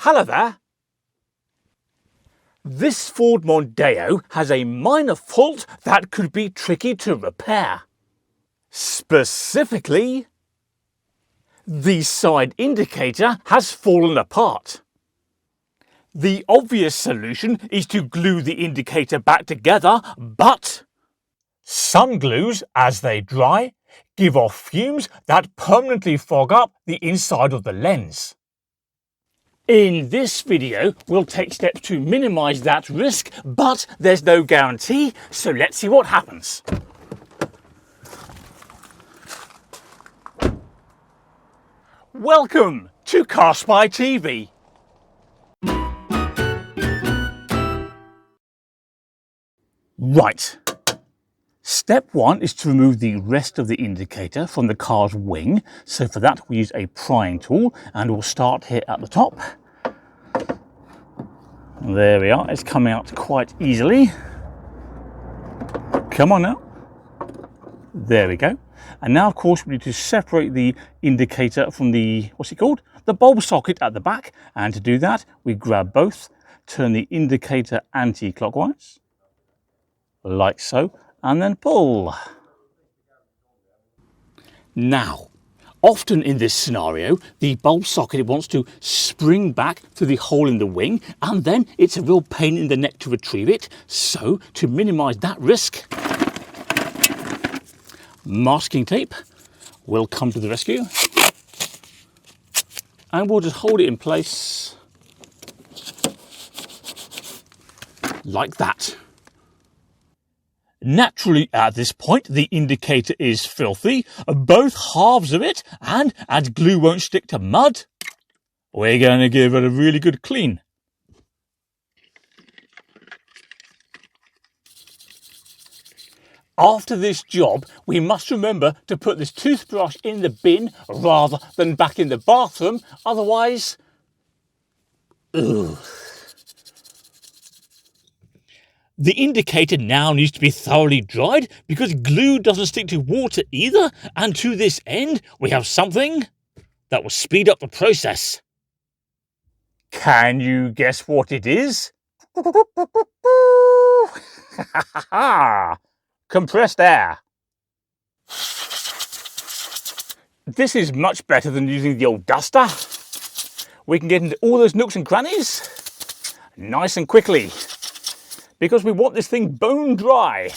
Hello there. This Ford Mondeo has a minor fault that could be tricky to repair. Specifically, the side indicator has fallen apart. The obvious solution is to glue the indicator back together, but some glues, as they dry, give off fumes that permanently fog up the inside of the lens. In this video, we'll take steps to minimise that risk, but there's no guarantee, so let's see what happens. Welcome to CarSpyTV. Right. Step 1 is to remove the rest of the indicator from the car's wing. So for that, we use a prying tool, and we'll start here at the top. There we are. It's coming out quite easily. Come on now. There we go. And now, of course, we need to separate the indicator from the, the bulb socket at the back. And to do that, we grab both, turn the indicator anti-clockwise, like so, and then pull. Now, often in this scenario, the bulb socket wants to spring back through the hole in the wing, and then it's a real pain in the neck to retrieve it. So, to minimise that risk, masking tape will come to the rescue, and we'll just hold it in place like that. Naturally, at this point, the indicator is filthy, both halves of it, and as glue won't stick to mud, we're going to give it a really good clean. After this job, we must remember to put this toothbrush in the bin rather than back in the bathroom, otherwise, ugh. The indicator now needs to be thoroughly dried because glue doesn't stick to water either, and to this end we have something that will speed up the process. Can you guess what it is? Compressed air. This is much better than using the old duster. We can get into all those nooks and crannies nice and quickly, because we want this thing bone dry.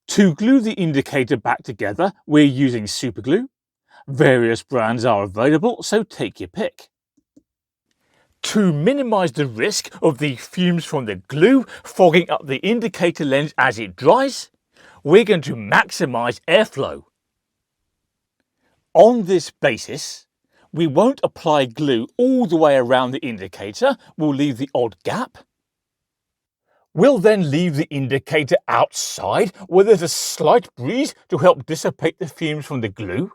To glue the indicator back together, we're using super glue. Various brands are available, so take your pick. To minimise the risk of the fumes from the glue fogging up the indicator lens as it dries, we're going to maximise airflow. On this basis, we won't apply glue all the way around the indicator. We'll leave the odd gap. We'll then leave the indicator outside where there's a slight breeze to help dissipate the fumes from the glue.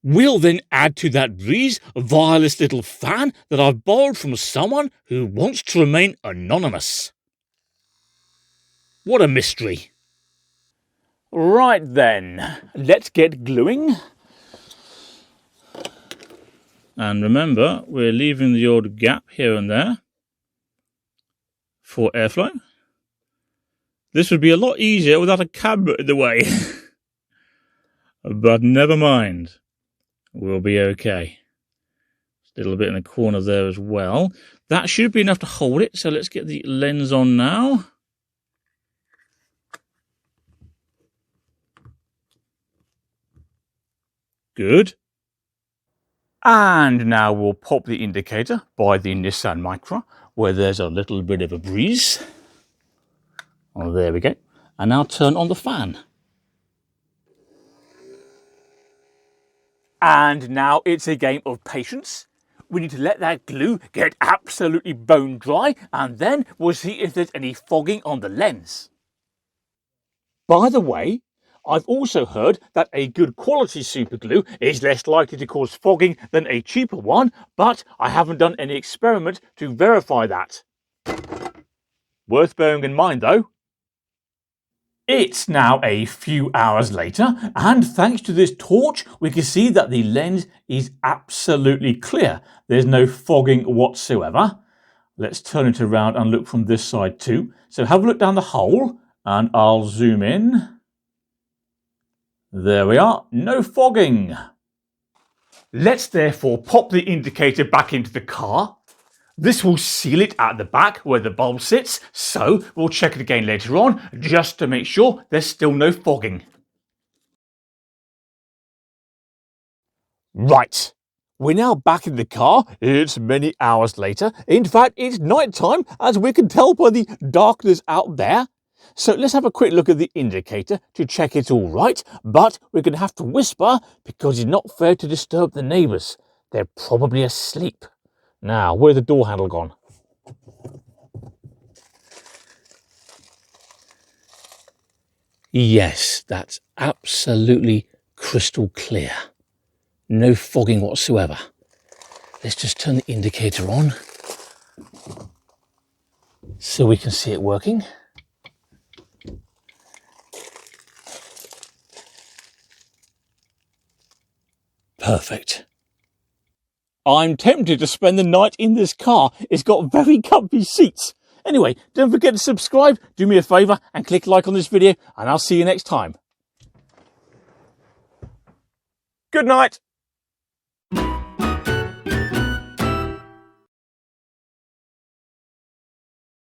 We'll then add to that breeze via this little fan that I've borrowed from someone who wants to remain anonymous. What a mystery. Right then, let's get gluing. And remember, we're leaving the odd gap here and there for airflow. This would be a lot easier without a camera in the way. But never mind. We'll be okay. Just a little bit in the corner there as well. That should be enough to hold it, so let's get the lens on now. Good. And now we'll pop the indicator by the Nissan Micra, where there's a little bit of a breeze. Oh, there we go. And now turn on the fan. And now it's a game of patience. We need to let that glue get absolutely bone dry, and then we'll see if there's any fogging on the lens. By the way, I've also heard that a good quality super glue is less likely to cause fogging than a cheaper one, but I haven't done any experiment to verify that. Worth bearing in mind though. It's now a few hours later, and thanks to this torch, we can see that the lens is absolutely clear. There's no fogging whatsoever. Let's turn it around and look from this side too. So have a look down the hole, and I'll zoom in. There we are, no fogging. Let's therefore pop the indicator back into the car. This will seal it at the back where the bulb sits, so we'll check it again later on just to make sure there's still no fogging. Right, we're now back in the car. It's many hours later. In fact, it's night time, as we can tell by the darkness out there. So let's have a quick look at the indicator to check it's all right, but we're going to have to whisper because it's not fair to disturb the neighbours. They're probably asleep. Now, where's the door handle gone? Yes, that's absolutely crystal clear. No fogging whatsoever. Let's just turn the indicator on so we can see it working. Perfect. I'm tempted to spend the night in this car. It's got very comfy seats. Anyway, don't forget to subscribe, do me a favour and click like on this video, and I'll see you next time. Good night.